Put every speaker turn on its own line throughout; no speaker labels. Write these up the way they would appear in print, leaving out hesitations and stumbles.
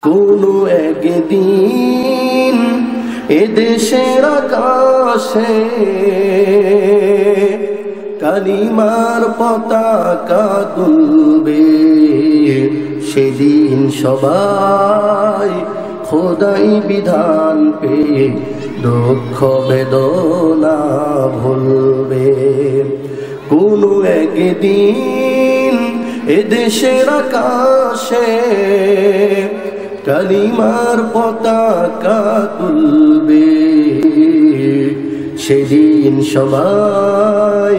কোনো একদিন এদেশের আকাশে কালিমার পতাকা দুলবে, সেদিন সবাই খোদাই বিধান পে দুঃখ বেদনা ভুলবে। কোনো একদিন এদেশের আকাশে কালিমার পতাকা তুলবে, সেদিন সবাই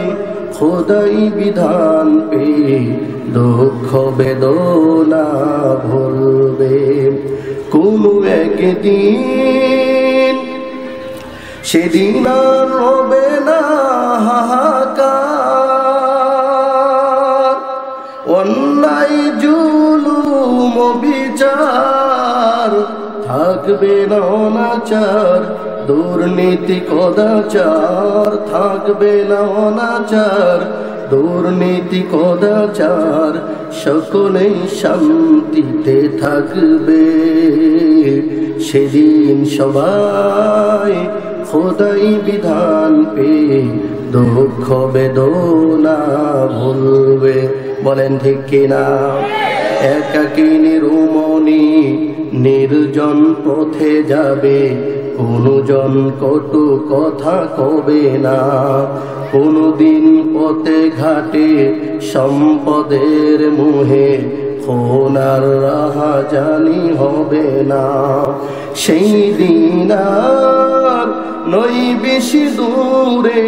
খোদাই বিধান পে দুঃখ বেদনা ভুলবে। কোনো একদিন সেদিন আর হবে না হাহাকার, অন্যায় জুলুম বিচার থাকবে না অনাচার, দুর্নীতি কদাচার থাকবে না অনাচার, দুর্নীতি কদাচার সকলেই শান্তিতে থাকবে। সেদিন সবাই খোদাই বিধান পে দুঃখ বেদনা ভুলবে। বলেন ঠিক কিনা? একাকিনী রুমনি নির্জন পথে যাবে, কোনো জন কটু কথা কবে না, কোনদিন পথে ঘাটে সম্পদের মুহে খোনার রাহাজানি হবে না। সেই দিন আর নই বেশি দূরে,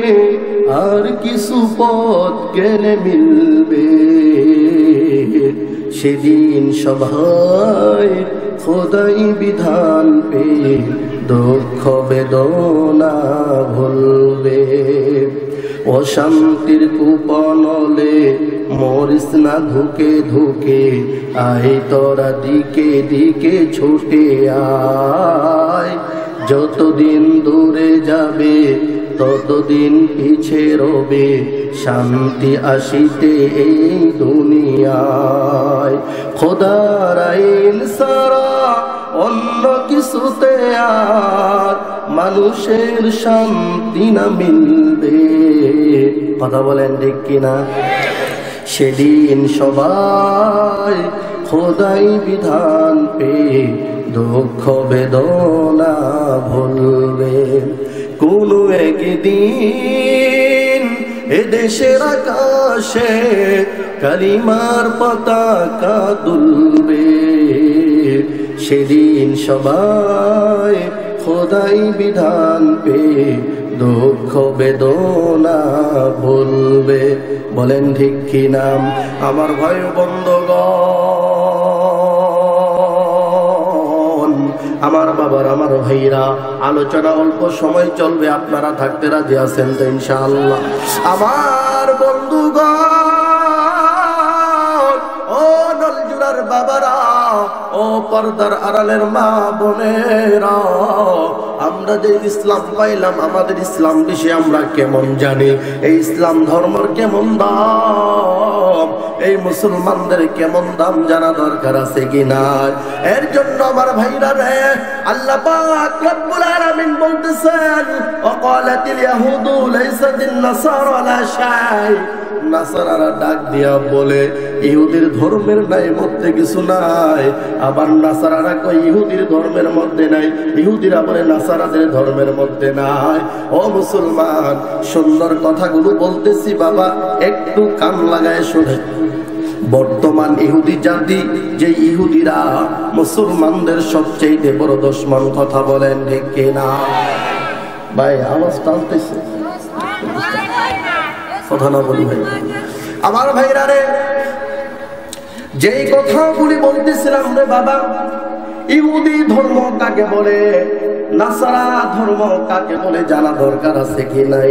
আর কিছু পথ গেলে মিলবে। সেদিন সবাই খোদাই বিধান পে দুঃখ বেদনা ভুলবে। অশান্তির কুপনলে মরিস না ধুকে ধুকে, আয় তোরা দিকে দিকে ছুটে আয়। যতদিন দূরে যাবে ততদিন পিছে রবে, শান্তি আসিতে এই দুনিয়ায়। খোদার আইন সারা অন্য কিছুতে আর মানুষের শান্তি না মিলবে। কথা বলেন ঠিক কিনা? সেদিন সবাই খোদাই বিধান পে দুঃখ বেদনা ভুলবে। কোনো একদিন এদেশের আকাশে কালিমার পতাকা দুলবে, সেদিন সবাই খোদাই বিধান পে দুঃখ বেদনা ভুলবে। বলেন ঠিক কি নাম? আমার ভাই বন্ধুগণ, আমার বাবার, আমার ভাইরা, আলোচনা অল্প সময় চলবে, আপনারা থাকতে রাজি আছেন তো ইনশাআল্লাহ? আমার বন্ধুগণ, ও নলজুরার বাবারা, ও পর্দার আড়ালের মা বোনেরা, আমরা যে ইসলাম পাইলাম, আমাদের ইসলাম বিষয়ে আমরা কেমন জানি? এই ইসলাম ধর্মের কেমন দাম, এই মুসলমানদের কেমন দাম জানা দরকার আছে কিনা? এর জন্য আমার ভাইরা রে, আল্লাহ পাক রব্বুল আলামিন বলতেছেন, ওয়াকালাতিল ইয়াহুদু লাইসাতিন নাসারা লা শাই। নাসারারা ডাক দিয়া বলে ইহুদির ধর্মের নাই মধ্যে কিছু নাই। আবার নাসারারা কয় ইহুদির ধর্মের মধ্যে নাই, ইহুদিরা বলে নাসারাদের ধর্মের মধ্যে নাই। ও মুসলমান, সুন্দর কথাগুলো বলতেছি বাবা, একটু কান লাগায় শুনে। বর্তমান ইহুদি জাতি, যে ইহুদিরা মুসলমানদের সবচেয়ে বড় দুশমন, কথা বলেন ঠিক কিনা? ভাই আওয়াজ টানতেছে, কথা না বলি ভাই। আমার ভাইরা রে, যেই কথাগুলি বলতেছিলাম রে বাবা, ইহুদি ধর্ম কাকে বলে, নাসারা ধর্ম কাকে বলে জানা দরকার আছে কি নাই?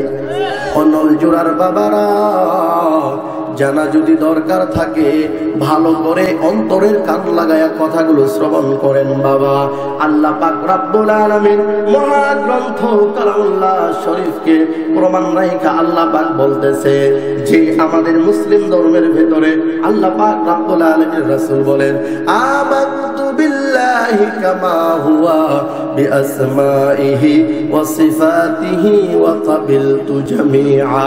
নলজোড়ার বাবারা, জানা যদি দরকার থাকে ভালো করে অন্তরের কান লাগায়া কথাগুলো শ্রবণ করেন বাবা। আল্লাহ পাক রব্বুল আলামিন মহাগ্রন্থ কালামুল্লাহ শরীফকে প্রমাণ রাইখা আল্লাহ পাক বলতেছে যে আমাদের মুসলিম ধর্মের ভেতরে আল্লাহ পাক রব্বুল আলামিন রাসূল বলেন, আমানতু বিল্লাহি কামা হুয়া বিআসমাইহি ওয়া সিফাতিহি ওয়া ক্বাবিলতু জামিআ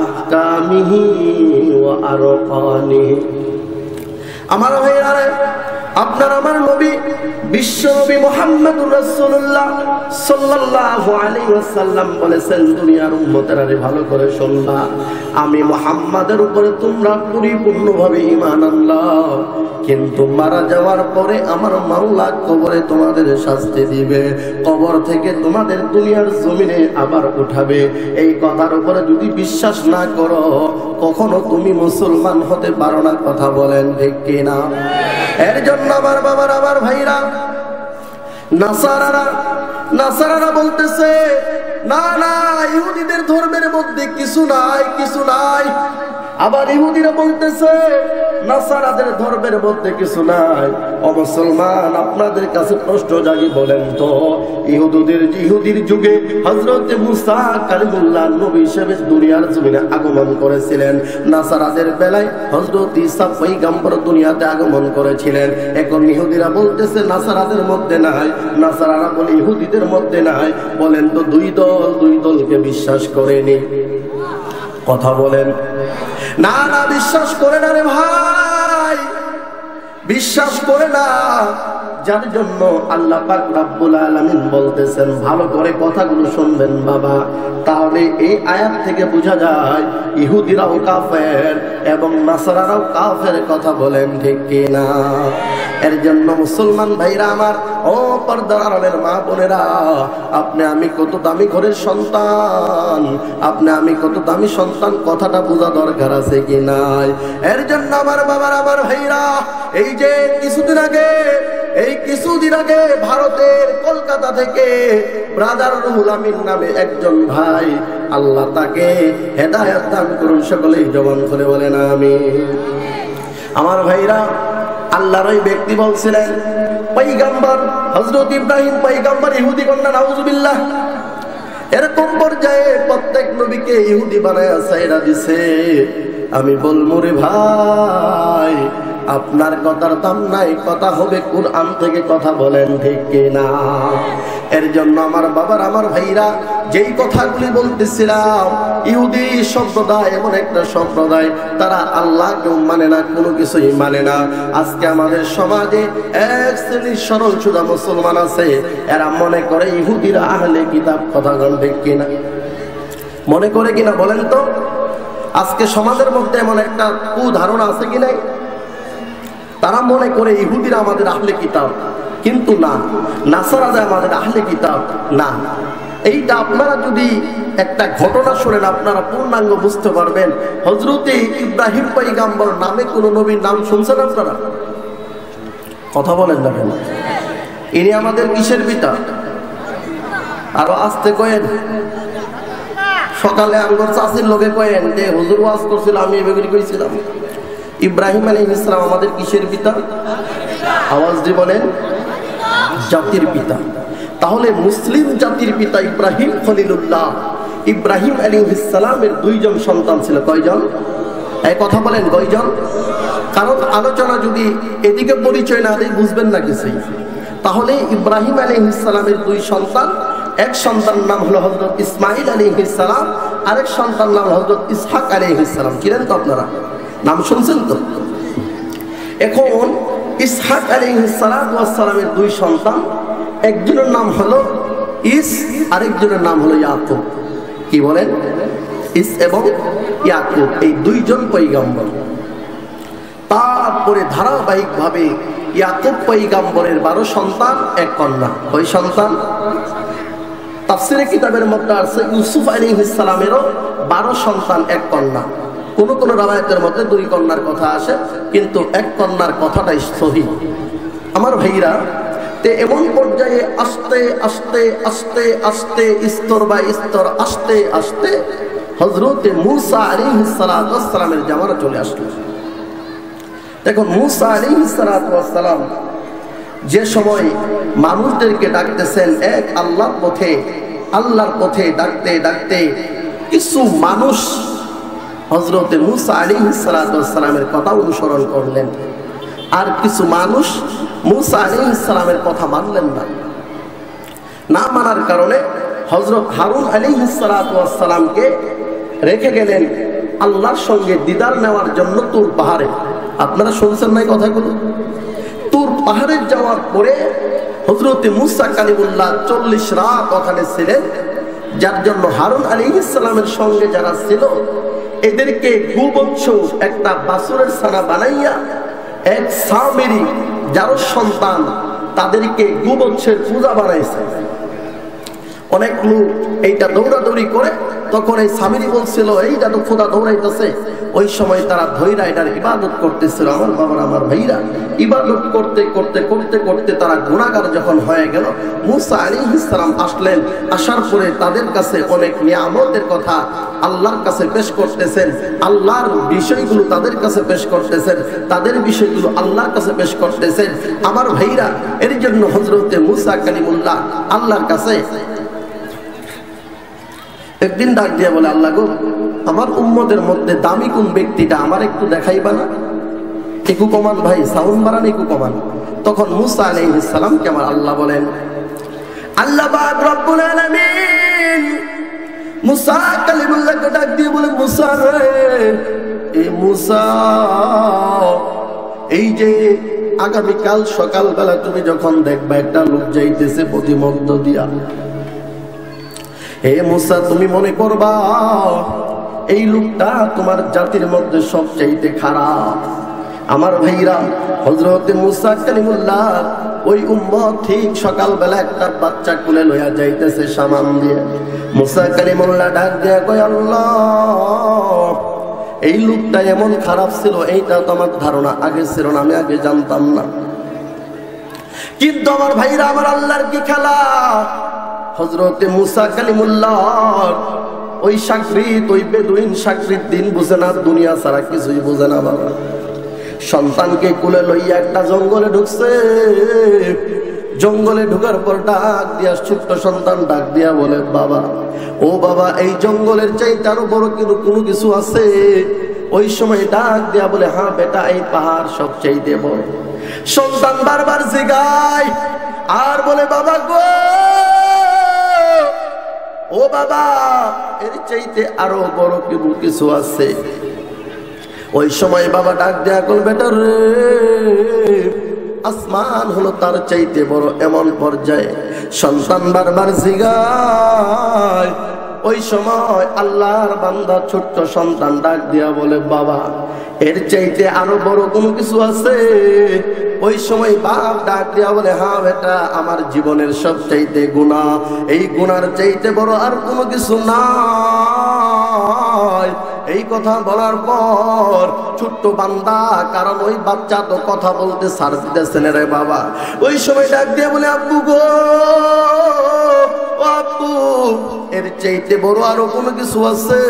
আহকামিহি ওয়া আরকানিহি। আমার ভাইরা, আপনার আমার নবী বিশ্ব নবী মুহাম্মদুর রাসূলুল্লাহ সাল্লাল্লাহু আলাইহি ওয়াসাল্লাম বলেছেন, দুনিয়ার উম্মতেরা ভালো করে শুনবা, আমি মুহাম্মাদের উপরে তোমরা পরিপূর্ণভাবে ঈমান আনলাম, কিন্তু মারা যাওয়ার পরে আমার মাওলা কবরে তোমাদের শাস্তি দিবে, কবর থেকে তোমাদের দুনিয়ার জমিনে আবার উঠাবে। এই কথার উপরে যদি বিশ্বাস না করো, কখনো তুমি মুসলমান হতে পারো না। কথা বলেন ঠিক কিনা? এর জন্য আমার বাবার, আমার ভাইরা, নাসারারা বলতেছে না না, ইহুদিদের ধর্মের মধ্যে কিছু নাই, কিছু নাই। আবার ইহুদিরা বলতেছে নাসারাদের ধর্মের মধ্যে কিছু নাই। ও মুসলমান, আপনাদের কাছে প্রশ্ন জাগি, বলেন তো ইহুদির যুগে হযরত মুসা কালিমুল্লাহ নবী হিসেবে দুনিয়ার জমিনে আগমন করেছিলেন, নাসারাদের বেলায় হযরত ঈসা পয়গম্বর দুনিয়াতে আগমন করেছিলেন। এখন ইহুদিরা বলতেছে নাসারাদের মধ্যে নাই, নাসারারা বলে ইহুদিদের মধ্যে নাই। বলেন তো দুই দলকে বিশ্বাস করেনি? কথা বলেন। না না, বিশ্বাস করে না রে ভাই, বিশ্বাস করে না। যার জন্য আল্লাহ পাক রব্বুল আলামিন বলতেছেন, ভালো করে কথাগুলো শুনবেন বাবা, তাহলে এই আয়াত থেকে বোঝা যায় ইহুদিরাও কাফের এবং নাসারারাও কাফের। কথা বলেন ঠিক কিনা? এর জন্য মুসলমান ভাইরা আমার, ও পর্দার আড়ালের মা বোনেরা, আপনি আমি কত দামি ঘরের সন্তান, আপনি আমি কত দামি সন্তান, কথাটা বোঝা দরকার আছে কি নাই? এর জন্য আমার বাবার, আমার ভাইরা, এই যে কিছুদিন আগে ভারতের কলকাতা থেকে ব্রাদার রুহুল আমিন নামে একজন ভাই, আল্লাহ তাকে হেদায়েত দান করুন, সকলেই জবান খুলে বলেন আমিন। আমার ভাইরা, আল্লাহর ওই ব্যক্তি বলছিলেন পয়গম্বর হযরত ইব্রাহিম পয়গম্বর ইহুদি কন্যা, নাউজুবিল্লাহ। এরকম পর্যায়ে প্রত্যেক নবীকে ইহুদি বানায়া ছাইরা দিছে। আমি বলবো রে ভাই, আপনার কথার দাম নাই, কথা হবে কুরআন থেকে। কথা বলেন ঠিক কিনা? এর জন্য আমার বাবার, আমার ভাইরা, যেই কথাগুলি বলতেছিলাম, ইহুদি সম্প্রদায় এমন একটা সম্প্রদায়, তারা আল্লাহকেও মানে না, কোনো কিছুই মানে না। আজকে আমাদের সমাজে এক শ্রেণীর সরল সুদা মুসলমান আছে, এরা মনে করে ইহুদিরা আহলে কিতাব। কথা ঠিক কিনা? মনে করে কিনা বলেন তো? আজকে সমাজের মধ্যে এমন একটা কুধারণা আছে কি নাই? তারা মনে করে ইহুদিরা আমাদের আহলে কিতাব, কিন্তু না, নাসারারা আমাদের আহলে কিতাব না। এইটা আপনারা যদি একটা ঘটনা শুনেন, আপনারা পূর্ণাঙ্গ বুঝতে পারবেন। হযরতে ইব্রাহিম পয়গম্বর নামে কোন নবীর নাম শুনছেন আপনারা? কথা বলেন না কেন? ইনি আমাদের কিসের পিতা? আরো আস্তে কয়েন। সকালে আঙ্গুর চাষির লোকে কয়েন যে হুজুর ওয়াজ করছিল, আমি এভাবে কইছিলাম। ইব্রাহিম আলাইহিস সালাম আমাদের কিসের পিতা? আওয়াজ দিয়ে বলেন, জাতির পিতা। তাহলে মুসলিম জাতির পিতা ইব্রাহিম খলিলুল্লাহ, ইব্রাহিম আলাইহিস সালামের দুইজন সন্তান ছিল। কয়জন? এই কথা বলেন, কয়জন? কারণ আলোচনা যদি এদিকে পরিচয় না দেয় বুঝবেন না কিছুই। তাহলে ইব্রাহিম আলাইহিস সালামের দুই সন্তান, এক সন্তান নাম হলো হযরত ইসমাঈল আলাইহিস সালাম, আরেক সন্তান নাম হযরত ইসহাক আলাইহিস সালাম। কিরেন তো আপনারা নাম শুনছেন তো? এখন ইসহাক আলাইহিস সালামের দুই সন্তান, একজনের নাম হলো ইস, আরেকজনের নাম হলো ইয়াকুব। কি বলেন? ইস এবং ইয়াকুব, এই দুইজন পয়গম্বর। তারপরে ধারাবাহিকভাবে ইয়াকুব পয়গম্বরের 12 সন্তান, এক কন্যা। ওই সন্তান তাফসীরে কিতাবের মধ্যে আছে ইউসুফ আলাইহিস সালামেরও 12 সন্তান, এক কন্যা। কোন কোন রাওয়ায়াতের মধ্যে 2 কন্যার কথা আসে, কিন্তু এক কন্যার কথাটাই সহিহ। আমার ভাইরা, তে এমন পর্যায়ে আস্তে আস্তে আস্তে আস্তে স্তর বাই স্তর আস্তে আস্তে হযরতে মূসা আলাইহিস সালামের জামানা চলে আসলো। দেখুন, মূসা আলাইহিস সালাম যে সময় মানুষদেরকে ডাকতেছেন এক আল্লাহর পথে ডাকতে ডাকতে কিছু মানুষ হযরতে মূসা আলাইহিস সালামের কথা অনুসরণ করলেন, আর কিছু মানুষ মুসা আলাইহিস সালামের কথা মানলেন না। না মানার কারণে হযরত হারুন আলাইহিস সালামকে রেখে গেলেন আল্লাহর সঙ্গে দিদার নেওয়ার জন্য তুর পাহাড়ে। আপনারা শুনছেন না কথাগুলো? তুর পাহাড়ে যাওয়ার পরে হযরত মুসা কালিমুল্লাহ 40 রাত ওখানে ছিলেন, যার জন্য হারুন আলাইহিস সালামের সঙ্গে যারা ছিল এদেরকে গোবৎস একটা বাছুরের ছানা বানাইয়া এক সামেরি যার সন্তান তাদেরকে গোবৎসের পূজা বানাইছে। অনেক লোক এইটা দৌড়াদৌড়ি করে, তখন এই সামিরি বলছিল এইটা তো খোদা দৌড়াইতেছে। ওই সময় তারা ধৈরা এটার ইবাদত করতেছিল। আমার বাবার আমার ভাইরা ইবাদত করতে করতে করতে করতে তারা গুনাহগার যখন হয়ে গেল, মুসা আলাইহিস সালাম আসলেন। আসার পরে তাদের কাছে অনেক নিয়ামতের কথা আল্লাহর কাছে পেশ করতেছেন, আল্লাহর বিষয়গুলো তাদের কাছে পেশ করতেছেন, তাদের বিষয়গুলো আল্লাহর কাছে পেশ করতেছেন। আমার ভাইরা এর জন্য হযরতে মুসা কালিমুল্লাহ আল্লাহর কাছে একদিন ডাক দিয়ে বলে, আল্লাহ গো, আমার উম্মতের মধ্যে দামি কোন ব্যক্তিটা আমার একটু দেখাইবা না? একটু কমান ভাই, সাউন্ড বাড়ান, একটু কমান। তখন মুসা আলাইহিস সালামকে আমার আল্লাহ বলেন, আল্লাহ পাক রব্বুল আলামিন মুসা কালিমুল্লাহকে ডাক দিয়ে বলে, মুসা রে, এ মুসা, এই যে আগামীকাল সকালবেলা তুমি যখন দেখবা একটা লোক যাইতেছে প্রতিমধ্য দিয়া, হে মুসা তুমি মনে করবা এই লোকটা তোমার জাতির মধ্যে সবচাইতে খারাপ। আমার ভাইরা হযরতে মুসা কালিমুল্লাহ ওই উম্মত ঠিক সকালবেলা একটা বাচ্চা কোলে লইয়া যাইতেছে সামান দিয়ে। মুসা কালিমুল্লাহ ডাক দিয়া কয়, আল্লাহ, এই লোকটা এমন খারাপ ছিল এইটা তো আমার ধারণা আগে ছিল না, আমি আগে জানতাম না। কিন্তু আমার ভাইরা আমার আল্লাহর কি খেলা! হযরতে মুসা কালিমুল্লাহ ওই সাকরিত, ওই বেদুইন সাকরিত দিন বুঝে না, দুনিয়া ছাড়া কিছুই বুঝে না বাবা। সন্তানকে কোলে লইয়া একটা জঙ্গলে ঢুকছে। জঙ্গলে ঢুকার পর ডাক দিয়া ছোট্ট সন্তান ডাক দিয়া বলে, বাবা, ও বাবা, এই জঙ্গলের চাইতে আরো বড় কিন্তু কোনো কিছু আছে? ওই সময় ডাক দিয়া বলে, হ্যাঁ বেটা, এই পাহাড় সবচাইতে বড়। সন্তান বারবার জিগায় আর বলে, বাবা গো, ও বাবা, এর চাইতে আরো বড় কিছু আছে। ওই সময় বাবা ডাক দেয়া কল, বেটা রে, আসমান হলো তার চাইতে বড় এমন পর্যায়ে সন্তান বারবার জিগায়। ওই সময় আল্লাহর বান্দা ছোট্ট সন্তান ডাক দিয়া বলে, বাবা, এর চাইতে আরো বড় কোনো কিছু আছে? ওই সময় বাপ ডাক দিয়া বলে, হ্যাঁ বেটা, আমার জীবনের সব চাইতে গুনাহ, এই গুনার চাইতে বড় আর কোনো কিছু নাই। এই কথা বলার পর ছোট্ট বান্দা, কারণ ওই বাচ্চা তো কথা বলতে ছাড় দিতেছে না রে বাবা, ওই সময় ডাক দিয়া বলে, আব্বু গো, ও আব্বু, এর চাইতে বড় আরো কোনো কিছু আছে?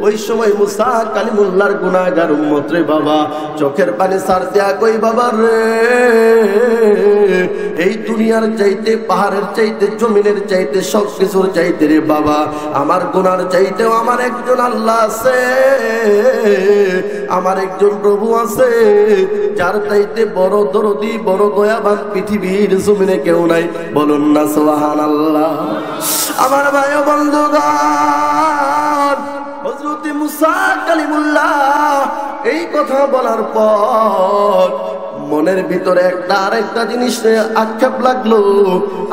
ওই সময় মুসা কালিমুল্লাহর গুনাহগার উম্মত রে বাবা চোখের পানি ছাড় দেয়া কই, বাবা রে, এই দুনিয়ার চাইতে, পাহাড়ের চাইতে, জমিনের চাইতে, সব কিছুর চাইতে রে বাবা আমার গুনার চাইতেও আমার একজন আল্লাহ আছে, আমার একজন প্রভু আছে, যার চাইতে বড় দরদি, বড় দয়াবান পৃথিবীর জমিনে কেউ নাই। বলুন না সুবহানাল্লাহ। আমার ভাই ও বন্ধুগণ, হযরত মুসা কালিমুল্লাহ এই কথা বলার পর মনের ভিতরে একটা আরেকটা জিনিস আক্ষেপ লাগলো।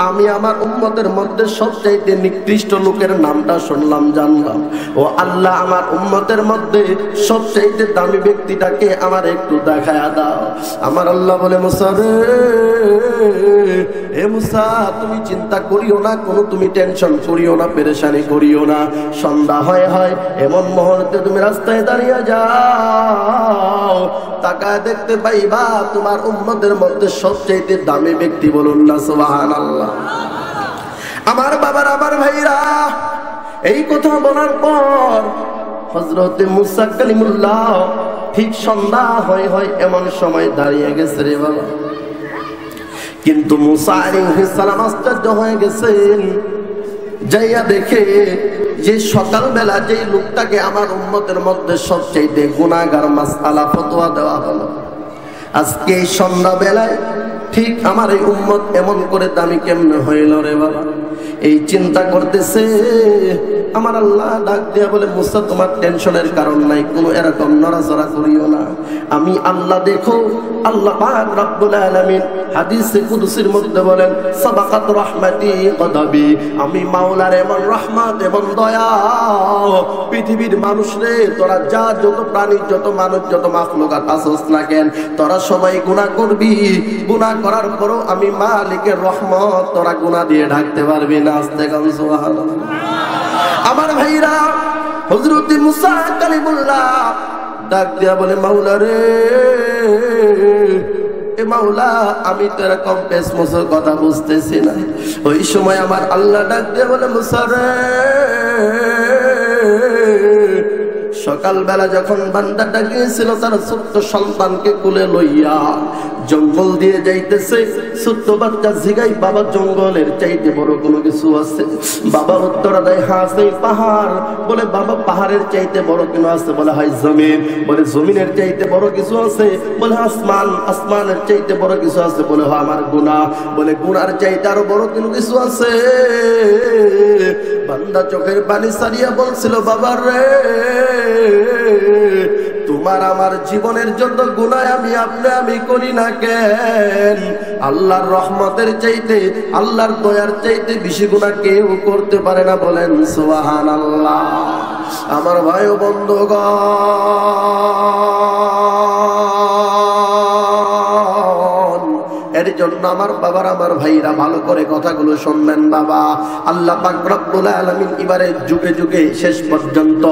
আমি আমার উম্মতের মধ্যে সবচাইতে নিকৃষ্ট লোকের নামটা শুনলাম, জানলাম। ও আল্লাহ, আমার উম্মতের মধ্যে সবচাইতে দামি ব্যক্তিটাকে আমার একটু দেখায়া দাও। আমার আল্লাহ বলে, মুসা রে, হে মুসা, তুমি চিন্তা করিও না, কোনো তুমি টেনশন করিও না, পেরেশানি করিও না। সন্ধ্যা হয় এমন মুহূর্তে তুমি রাস্তায় দাঁড়িয়ে যাও, তাকায় দেখতে পাইবা তোমার উম্মতের মধ্যে সবচাইতে দামি ব্যক্তি। বলুন না সুবহানাল্লাহ। আমার বাবার, আমার ভাইরা, এই কথা বলার পর হযরতে মুসা কালিমুল্লাহ ঠিক সন্ধ্যা হয় এমন সময় দাঁড়িয়ে গেছে রে বাবা। কিন্তু মুসা আলাইহিস সালাম আশ্চর্য হয়ে গেছেন, যাইয়া দেখে যে সকালবেলা যেই লোকটাকে আমার উম্মতের মধ্যে সবচাইতে গুনাহগার মাসআলা ফতোয়া দেওয়া হলো, আজকে এই সন্ধ্যা বেলায় ঠিক আমার এই উম্মত এমন করে দামি কেমনে হইল রে বাবা, এই চিন্তা করতেছে। আমার আল্লাহ ডাক দিয়া বলে, মুসা তোমার টেনশনের কারণ নাই, কোনো এরকম নড়াচড়া করিও না। আমি আল্লাহ দেখো, আল্লাহ পাক রব্বুল আলামিন হাদিসে কুদসির মধ্যে বলেন, সাবাকাত রাহমাতি গদাবি, আমি মাওলার এমন রহমত এবং দয়া পৃথিবীর মানুষ রে, তোরা যা যত প্রাণী যত মানুষ যত মাখলুকাত আসস না কেন, তোরা সবাই গুনাহ করবি, গুনাহ করার পরও আমি মালিকের রহমত তোরা গুনাহ দিয়ে ঢাকতে পারবি না। আস্তে গান সুবহানাল্লাহ। আমার ভাইরা, হযরত মুসা কালিমুল্লাহ ডাক দিয়া বলে, মাওলা রে, এ মাওলা আমি তো এরকম পেশমসের কথা বুঝতেছি না। ওই সময় আমার আল্লাহ ডাক দিয়া বলে, মুসা রে, সকালবেলা যখন বান্দাটা গিয়েছিল তার ছোট্ট সন্তানকে কুলে লইয়া জঙ্গল দিয়ে যাইতেছে, ছোট্ট বাচ্চা জিগাই, বাবা জঙ্গলের চাইতে বড় কোনো কিছু আছে? বাবা উত্তর দেয়, হ্যাঁ আছে পাহাড়। বলে, বাবা পাহাড়ের চাইতে বড় কিছু আছে? বলে, হয় জমিন। বলে, জমিনের চাইতে বড় কিছু আছে? বলে, আসমান। আসমানের চাইতে বড় কিছু আছে? বলে, হয় আমার গুনাহ। বলে, গুনার চাইতে আরো বড় কোনো কিছু আছে? বান্দা চোখের পানি সারিয়া বলছিল, বাবা রে, তোমার আমার জীবনের যত গুনাহ আমি করি না কেন, আল্লাহর রহমতের চাইতে আল্লাহর দয়ার চাইতে বেশি গুনাহ কেউ করতে পারে না। বলেন সুবহানাল্লাহ। আমার ভাই ও বন্ধুগণ, এর জন্য আমার বাবার আমার ভাইরা ভালো করে কথাগুলো শুনবেন বাবা। আল্লাহ পাক রব্বুল আলামিন এবারে যুগে যুগে শেষ পর্যন্ত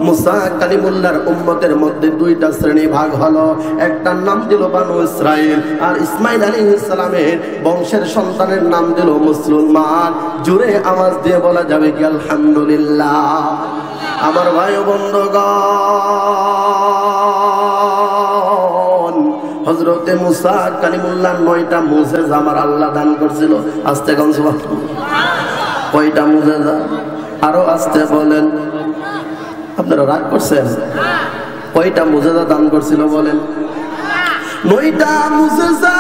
মুসা কালিমুল্লাহর উম্মতের মধ্যে দুইটা শ্রেণী ভাগ হলো। একটার নাম দিল বানু ইসরাইল, আর ইসমাইল আলাইহিস সালামের বংশের সন্তানের নাম দিল মুসলমান। জুড়ে আওয়াজ দিয়ে বলা যাবে কি আলহামদুলিল্লাহ। আমার ভাই ও বন্ধুগণ, হযরতে মুসা কালিমুল্লাহ 9টা মুজিজা আমার আল্লাহ দান করেছিল। আস্তে গান সুবহানাল্লাহ। কয়টা মুজিজা? আরো আস্তে বলেন। আপনারা রাগ করছেন? কয়টা মুজিজা দান করেছিল বলেন? 9টা মুজিজা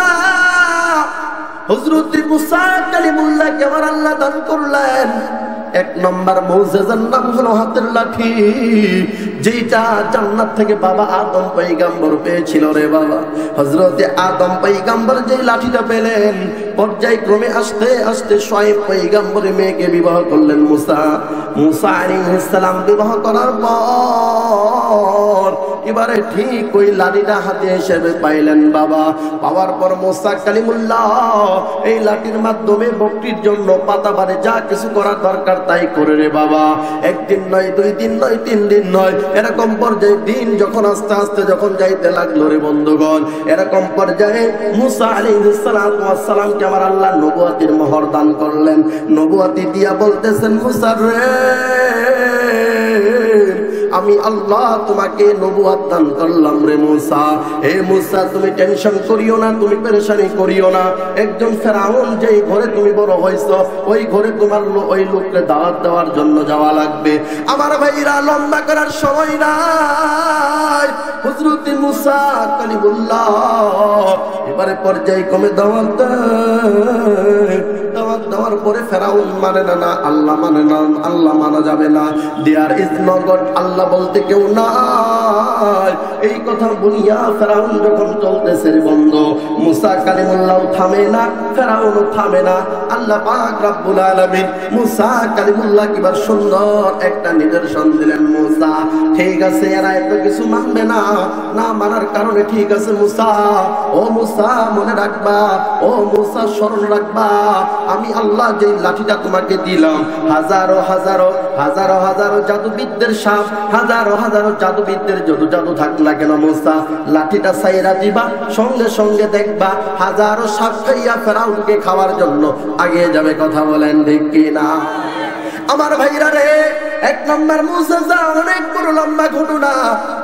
হযরতে মুসা কালিমুল্লাহকে আমার আল্লাহ দান করলেন। 1 নম্বর মুজিজার নাম হলো হাতের লাঠি, যেটা জান্নাত থেকে বাবা আদম পয়গম্বর পেয়েছিল রে বাবা। হযরতে আদম পয়গম্বর যেই লাঠিটা পেলেন, পর্যায়ক্রমে আস্তে আস্তে শোয়েব পয়গম্বরের মেয়েকে বিবাহ করলেন মুসা। মুসা আলাইহিস সালাম বিবাহ করার পর এবারে ঠিক ওই লাঠিটা হাতে হিসেবে পাইলেন বাবা। পাওয়ার পর মুসা কালিমুল্লাহ এই লাঠির মাধ্যমে বকরির জন্য পাতা বাড়ে যা কিছু করার দরকার তাই করে রে বাবা। 1 দিন নয়, 2 দিন নয়, 3 দিন নয়, এরকম পর্যায়ে দিন যখন আস্তে আস্তে যখন যাইতে লাগলো রে বন্ধুগণ, এরকম পর্যায়ে মুসা আলাইহিস সালামকে আমার আল্লাহ নবুয়তের মোহর দান করলেন। নবুয়তি দিয়া বলতেছেন, মুসা রে, আমি আল্লাহ তোমাকে নবুয়ত দান করলাম রে মুসা। হে মুসা, তুমি টেনশন করিও না, তুমি পেরেশানি করিও না। একজন ফেরাউন যেই ঘরে তুমি বড় হইছো, ওই ঘরে তোমার ওই লোককে দাওয়াত দেওয়ার জন্য যাওয়া লাগবে। আমার ভাইরা, লম্বা করার সময় নাই। হযরত মুসা কালিমুল্লাহ এবারে পর্যায়ক্রমে দাওয়াত দেওয়ার পরে ফেরাউন মানে না, আল্লাহ মানে না, আল্লাহ মানা যাবে না। দেয়ার ইজ নো গড, আল্লাহ বলতে কেউ নাই। এই কথা বলিয়া ফেরাউন যখন চলতেছে রে বন্ধু, মুসা কালিমুল্লাহ থামে না, ফেরাউনও থামে না। আল্লাহ পাক রব্বুল আলামিন মুসা কালিমুল্লাহ কিবার সুন্দর একটা নিদর্শন দিলেন। মুসা, ঠিক আছে, এরা এত কিছু মানবে না, না মানার কারণে ঠিক আছে মুসা, ও মুসা মনে রাখবা, ও মুসা স্মরণ রাখবা, আমি আল্লাহ যে লাঠিটা তোমাকে দিলাম, হাজারো হাজারো হাজারো হাজারো জাদুবিদদের সাপ, হাজারো হাজারো জাদুবিদদের জাদু থাক না কেন মুসা, লাঠিটা সাইরা দিবা, সঙ্গে সঙ্গে দেখবা হাজারো সাপ খাইয়া ফেরাউনকে খাওয়ার জন্য আগে যাবে। কথা বলেন ঠিক কিনা? আমার ভাইরা রে, 1 নম্বর মুজিজা অনেক বড় লম্বা ঘটনা।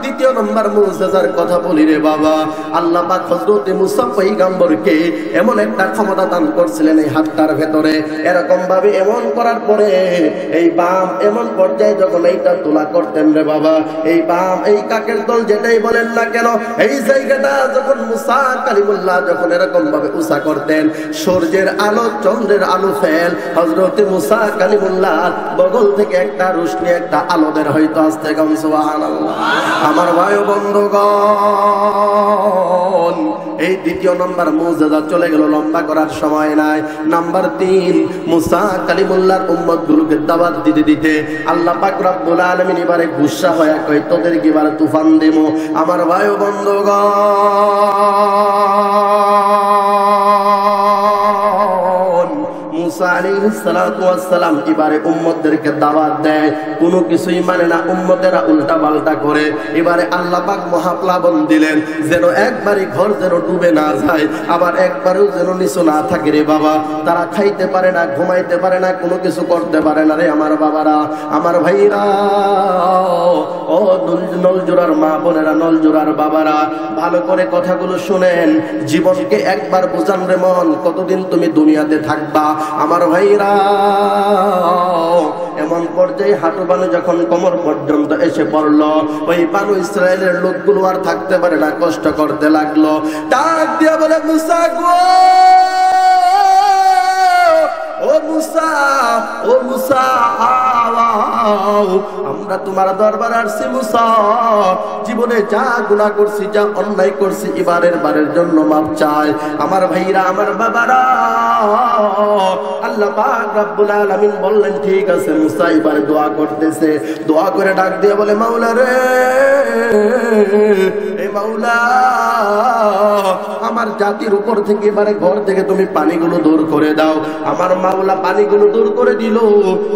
দ্বিতীয় নম্বর মুজিজার কথা বলি রে বাবা, আল্লাহ পাক হযরত মুসা পয়গম্বরকে এমন একটা ক্ষমতা দান করছিলেন এই হাতটার ভেতরে, এরকম ভাবে এমন করার পরে এই বাম এমন পর্যায়ে যখন এইটা তোলা করতেন রে বাবা, এই বাম এই কাকের দল যেটাই বলেন না কেন, এই জায়গাটা যখন মুসা কালিমুল্লাহ যখন এরকম ভাবে উঁচা করতেন, সূর্যের আলো চন্দ্রের আলো ফেল হযরত মুসা কালিমুল্লাহ বগল থেকে একটা রোশনি একটা আলো বের হইতো। আস্তে গান সুবহানাল্লাহ। আমার ভাই বন্ধুগণ, এই দ্বিতীয় নম্বর মুজিজা চলে গেল, লম্বা করার সময় নাই। নাম্বার 3, মুসা কালিমুল্লাহর উম্মতগুলোকে দাওয়াত দিতে দিতে আল্লাহ পাক রব্বুল আলামিন এবারে গুসা হয়ে কই তোদেরকে এবারে তুফান দেবো। আমার ভাই বন্ধুগণ, মুসা আলাইহিস সালাতু ওয়াস সালাম এবারে উম্মতদেরকে দাওয়াত দেয়, কোনো কিছুই মানে না, উম্মতেরা উল্টা পাল্টা করে। এবারে আল্লাহ পাক মহাপ্লাবন দিলেন, যেন একবারই ঘর যেন ডুবে না যায়, আবার একবারও যেন নিচু না থাকে রে বাবা। তারা খাইতে পারে না, ঘুমাইতে পারে না, কোনো কিছু করতে পারে না রে আমার বাবারা, আমার ভাইরা, ও নলজোড়ার মা বোনেরা, নলজোড়ার বাবারা, ভালো করে কথাগুলো শুনেন। জীবনকে একবার বুঝান রে মন, কতদিন তুমি দুনিয়াতে থাকবা আমার ভাইরা। এমন পর্যায়ে হাঁটু বানু যখন কোমর পর্যন্ত এসে পড়লো, ওই বানু ইসরায়েলের লোকগুলো আর থাকতে পারে না, কষ্ট করতে লাগলো। ডাক দিয়া বলে, মুসা গো, ও মুসা, ও মুসা, আমরা তোমার দরবারে আসছি মুসা, জীবনে যা গুনাহ করছি, যা অন্যায় করছি, এবারের বারের জন্য মাপ চাই। আমার ভাইরা, আমার বাবারা, আল্লাহ পাক রব্বুল আলামিন বললেন ঠিক আছে। মুসা এবারে দোয়া করতেছে, দোয়া করে ডাক দিয়ে বলে, মাওলা রে, এ মাওলা, আমার জাতির উপর থেকে এবারে ঘর থেকে তুমি পানিগুলো দূর করে দাও। আমার মাওলা পানিগুলো দূর করে দিল।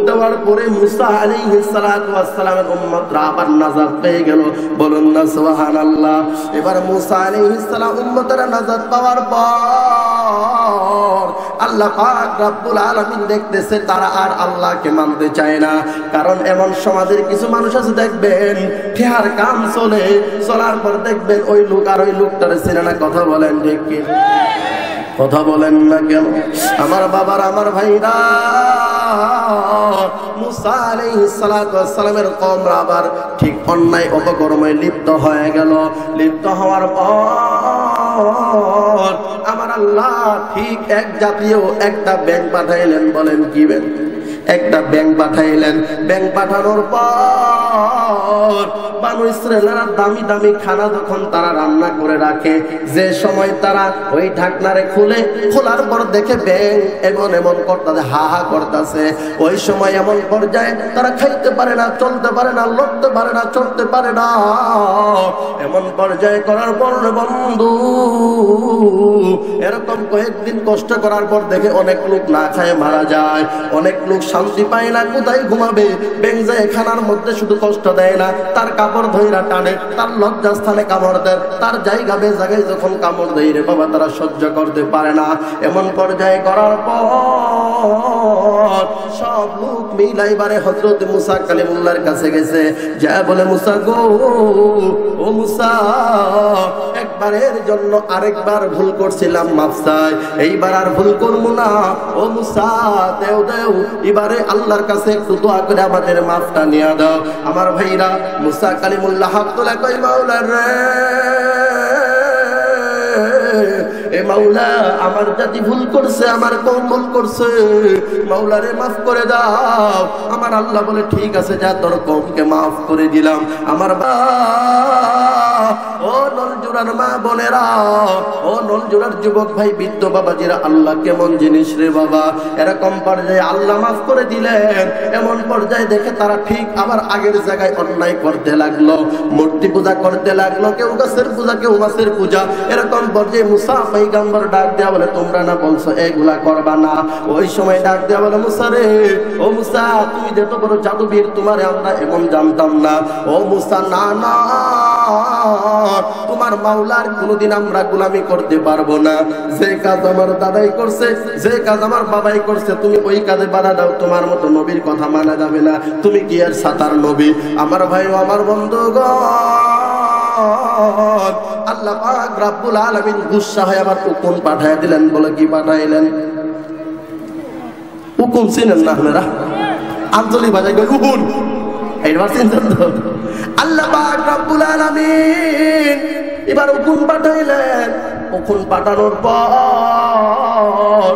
দেওয়ার পরে মুসা আলাইহিস সালাতু ওয়াস সালামের উম্মতরা আবার নাজাত পেয়ে গেল। বলুন না সুবহানাল্লাহ। এবার মুসা আলাইহিস সালাম উম্মতরা নাজাত পাওয়ার পর আল্লাহ পাক রব্বুল আলামিন দেখতেছে তারা আর আল্লাহকে মানতে চায় না। কারণ এমন সমাজের কিছু মানুষ আছে, দেখবেন ঠেহার কাম চলে, চলার পর দেখবেন ওই লোক আর ওই লোকটারে চেনে না। কথা বলেন ঠিক কি? কথা বলেন না কেন? আমার বাবার, আমার ভাইরা, মুসা আলাইহিস সালাতু ওয়াস সালামের কওমরা আবার ঠিক অন্যায় অপকর্মে লিপ্ত হয়ে গেল। লিপ্ত হওয়ার পর আমার আল্লাহ ঠিক এক জাতীয় একটা ব্যাংক পাঠাইলেন। বলেন কি ব্যাংক? একটা ব্যাংক পাঠাইলেন। ব্যাংক পাঠানোর পর বানু ইসরায়েলরা দামি দামি খানা যখন তারা রান্না করে রাখে, যে সময় তারা ওই ঢাকনারে খুলে, খোলার পর দেখে ব্যাংক এমন এমন করতেছে, হা হা করতেছে। ওই সময় এমন পর্যায়ে তারা খাইতে পারে না, চলতে পারে না, লড়তে পারে না, চড়তে পারে না। এমন পর্যায়ে করার পর বন্ধু, এরকম কয়েকদিন কষ্ট করার পর দেখে অনেক লোক না খায় মারা যায়, অনেক লোক শান্তি পায় না, কোথায় ঘুমাবে। ব্যাংক যায় খানার মধ্যে শুধু কষ্ট দেয় না, তার কাপড় ধইরা টানে, তার লজ্জা স্থানে কামড় দেয়, তার জায়গা বে জায়গায় যখন কামড় দেয় রে বাবা, তারা সহ্য করতে পারে না। এমন পর্যায়ে করার পর সব লোক মিলাইবারে হযরত মুসা কালিমুল্লাহর কাছে গেছে, যা বলে, মুসা গো, ও মুসা, একবারের জন্য আরেকবার ভুল করছিলাম, মাফ চাই, এইবার আর ভুল করবো না। ও মুসা, দেও দেও, এবারে আল্লাহর কাছে একটু দোয়া করে আমাদের মাফটা নিয়ে দাও। আমার ভাইরা, মুসা কালিমুল্লাহ হাত তোলা কই, মাওলা রে, এ মাওলা, আমার জাতি ভুল করছে, আমার কওম ভুল করছে, মাওলা রে মাফ করে দাও। আমার আল্লাহ বলে, ঠিক আছে, যা, তোর কওমকে মাফ করে দিলাম। আমার ও নলজোড়ার মা বোনেরা, ও নলজোড়ার যুবক ভাই, বৃদ্ধ বাবাজিরা, আল্লাহ কেমন জিনিস রে বাবা। এরকম পর্যায়ে আল্লাহ মাফ করে দিলেন। এমন পর্যায়ে দেখে তারা ঠিক আবার আগের জায়গায় অন্যায় করতে লাগলো, মূর্তি পূজা করতে লাগলো, কেউ গাছের পূজা, কেউ মাছের পূজা। এরকম পর্যায়ে মুসা পয়গম্বর ডাক দেয়া বলে, তোমরা না বলছো এগুলা করবা না? ওই সময় ডাক দেয়া বলে, মুসা রে, ও মুসা, তুমি যত বড় জাদুবীর, তোমারে আমরা এমন জানতাম না। ও মুসা, না না, তোমার মাওলার কোনদিন আমরা গোলামি করতে পারবো না। যে কাজ আমার দাদাই করছে, যে কাজ আমার বাবাই করছে, তুমি ওই কাজে বাধা দাও, তোমার মতো নবীর কথা মানা যাবে না। তুমি কি আর সাতার নবী? আমার ভাই ও আমার বন্ধুগণ, আল্লাহ পাক রব্বুল আলামিন গুসা হয়ে আবার হুকুম পাঠিয়ে দিলেন। বলে কি পাঠাইলেন? হুকুম চিনেন না আপনারা? আঞ্চলিক ভাষায় কই হুকুম, এইবার চিনতেন তো? আল্লাহ পাক রব্বুল আলামিন এবার হুকুম পাঠাইলেন। হুকুম পাঠানোর পর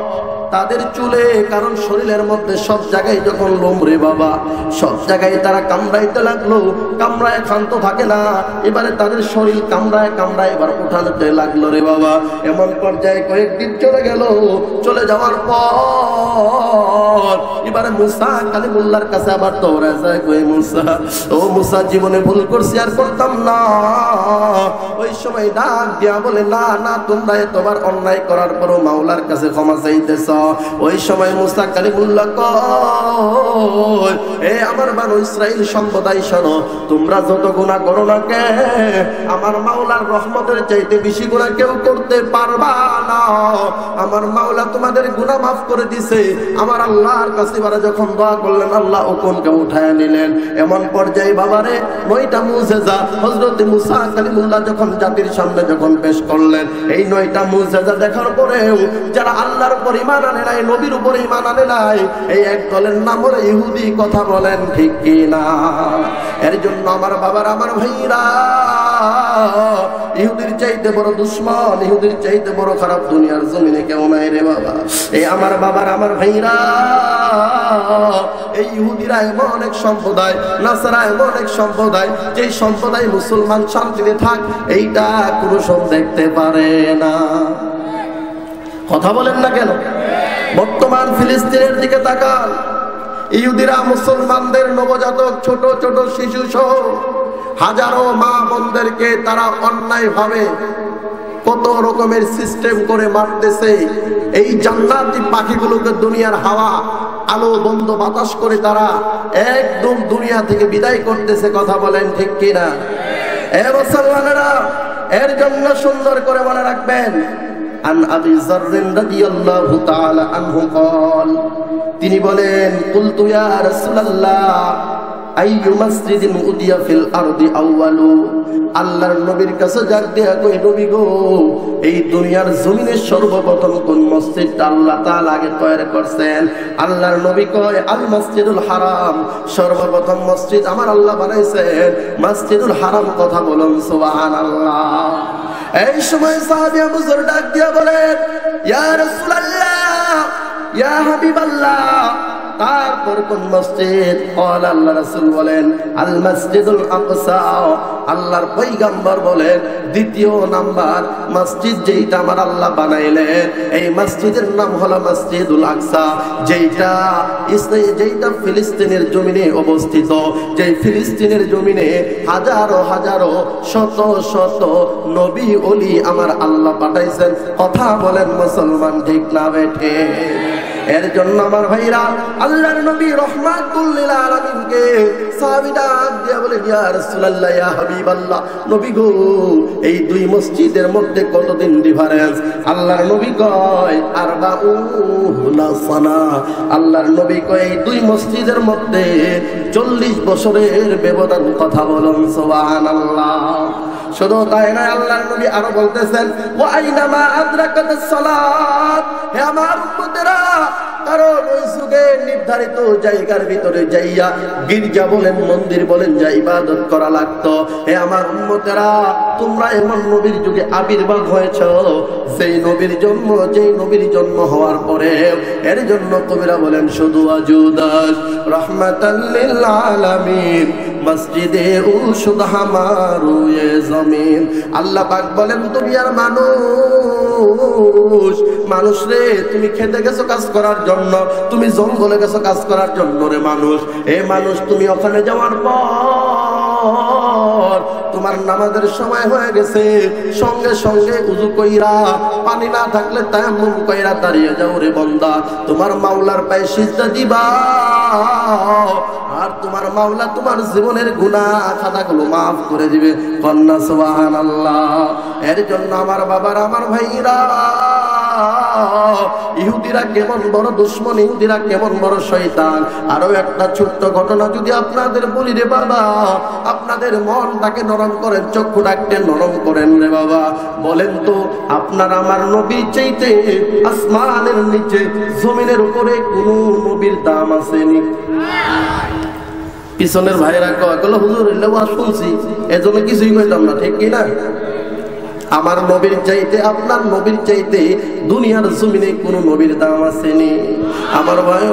তাদের চুলে, কারণ শরীরের মধ্যে সব জায়গায় যখন লোম রে বাবা, সব জায়গায় তারা কামড়াইতে লাগলো। কামড়ায় ক্ষান্ত থাকে না, এবারে তাদের শরীর কামড়ায় কামড়ায় এবার উঠাতে লাগলো রে বাবা। এমন পর্যায়ে কয়েকদিন চলে গেল। চলে যাওয়ার পর এবারে মুসা কালিমুল্লাহর কাছে আবার দৌড়ায় যায়, কই মুসা, ও মুসা, জীবনে ভুল করছি, আর করতাম না। ওই সময় ডাক দিয়া বলে, না না, তোমরা এতবার অন্যায় করার পরও মাওলার কাছে ক্ষমা চাইতেছ। ওই সময় মুসা কালিমুল্লাহ কয়, এ আমার বানু ইসরাইল সম্প্রদায়, শোনো, তোমরা যত গুনাহ করো না কে, আমার মাওলার রহমতের চাইতে বেশি গুনাহ কেউ করতে পারবা না। আমার মাওলা তোমাদের গুনাহ মাফ করে দিছে। আমার আল্লাহর কাছে এবারে যখন দোয়া করলেন, আল্লাহ হুকুমকে উঠায় নিলেন। এমন পর্যায়ে বাবারে 9টা মুজিজা হযরত মুসা কালিমুল্লাহ যখন জাতির সামনে যখন পেশ করলেন, এই 9টা মুজিজা দেখার পরেও যারা আল্লাহর উপর ঈমান আনে নাই, নবীর উপর ঈমান আনে নাই, এই এক দলের নাম হলো ইহুদি। কথা বলেন ঠিক কি না? এর জন্য আমার বাবার, আমার ভাইরা, ইহুদির চাইতে বড় দুশমন, ইহুদির চাইতে বড় খারাপ দুনিয়ার জমিনে কেউ নাই রে বাবা। এই আমার বাবার, আমার ভাইরা, এই ইহুদিরা এমন এক সম্প্রদায়, নাসারা এমন এক সম্প্রদায়, যে সম্প্রদায় মুসলমান শান্তিতে থাক এইটা কোনো সব দেখতে পারে না। কথা বলেন না কেন? বর্তমান ফিলিস্তিনের দিকে তাকান, ইহুদিরা মুসলমানদের নবজাতক ছোট ছোট শিশু সহ হাজারো মা বোনদেরকে তারা অন্যায় ভাবে কত রকমের সিস্টেম করে মারতেছে। এই জান্নাতি পাখিগুলোকে দুনিয়ার হাওয়া, আলো, বন্ধ বাতাস করে তারা একদম দুনিয়া থেকে বিদায় করতেছে। কথা বলেন ঠিক কিনা? এ মুসলমানেরা, এর জন্য সুন্দর করে মনে রাখবেন, আন আবি যাররিন রাদিয়াল্লাহু তাআলা আনহু قال, তিনি বলেন, কুলতু ইয়া রাসূলুল্লাহ আইয়ু মাসজিদিন উদিয়া ফিল আরদি আউয়ালু, আল্লাহর নবীর কাছে ডাক দেয়া কই, নবী গো, এই দুনিয়ার জমিনে সর্বপ্রথম কোন মসজিদটা আল্লাহ তাআলা আগে তৈরি করছেন? আল্লাহর নবী কয়, আল মসজিদুল হারাম, সর্বপ্রথম মসজিদ আমার আল্লাহ বানাইছেন মসজিদুল হারাম। কথা বলুন সুবহানাল্লাহ। এই সময় সাহাবী আবু যর ডাক দিয়া বলেন, ইয়া রাসূলুল্লাহ, ইয়া হাবিবাল্লাহ, তারপর কোন মসজিদ? আল্লাহ রাসূল বলেন, আল মসজিদুল আকসা, আল্লাহর পয়গম্বর বলেন দ্বিতীয় নাম্বার মসজিদ যেটা আমার আল্লাহ বানাইলেন, এই মসজিদের নাম হলো মসজিদুল আকসা, যেটা ফিলিস্তিনের জমিনে অবস্থিত। যে ফিলিস্তিনের জমিনে হাজারো হাজারো শত শত নবী ওলি আমার আল্লাহ পাঠাইছেন। কথা বলেন মুসলমান ঠিক না বেঠে? এর জন্য আমার ভাইরা, আল্লাহর নবী রাহমাতুল লিল আলামিনকে সাহাবীরা দিয়া বলে, ইয়া রাসূলুল্লাহ, ইয়া হাবিবাল্লাহ, নবী গো, এই দুই মসজিদের মধ্যে কতদিন ডিফারেন্স? আল্লাহর নবী কয়, আরবাউনা সানা। আল্লাহর নবী কয়, এই দুই মসজিদের মধ্যে 40 বছরের ব্যবধান। কথা বলুন সুবহানাল্লাহ। শুধু তাই নয়, আল্লাহর নবী আরো বলতেছেন, ওয়া আইনামা আদরাকাতাস সালাত, হে আমার উম্মতেরা, কারণ ওই যুগে নির্ধারিত জায়গার ভিতরে যাইয়া গির্জা বলেন, মন্দির বলেন, যা ইবাদত করা লাগতো। হে আমার উম্মতেরা, তোমরা এমন নবীর যুগে আবির্ভাব হয়েছ যেই নবীর জন্ম হওয়ার পরে, এর জন্য কবিরা বলেন, শুধু আজুদাস রহমাতাল লিল আলামিন মসজিদে উশুদ হামারু এ জমিন। আল্লাহ পাক বলেন, তুমি আর মানুষ রে, তুমি খেতে গেছো কাজ করার জন্য, তুমি জঙ্গলে গেছো কাজ করার জন্য রে মানুষ। এ মানুষ, তুমি ওখানে যাওয়ার পর তোমার নামাজের সময় হয়ে গেছে, সঙ্গে সঙ্গে উযু কইরা, পানি না থাকলে তায়াম্মুম কইরা দাঁড়িয়ে যাও রে বান্দা, তোমার মাওলার পায়ে সিজদা দিবা, আর তোমার মাওলা তোমার জীবনের গুনাহ খাতাগুলো মাফ করে দিবে। কন্যা সুবহানাল্লাহ। এর জন্য আমার বাবার, আমার ভাইরা, ইহুদিরা কেমন বড় দুশমন, ইহুদিরা কেমন বড় শয়তান। আরো একটা ছোট্ট ঘটনা যদি আপনাদের বলি রে বাবা, আপনাদের মনটাকে নরম করেন, চক্ষুটাকে নরম করেন রে বাবা। বলেন তো আপনার আমার নবীর চাইতে আসমানের নিচে জমিনের উপরে কোন নবীর দাম আসেনি? পিছনের ভাইরা কয় হুজুর ওয়াজ শুনছি এজন্য কিছুই কইতাম না, ঠিক কি না? আমার নবীর চাইতে আপনার নবীর চাইতে দুনিয়ার জমিনে কোন নবীর দাম আসেনি। আমার ভাই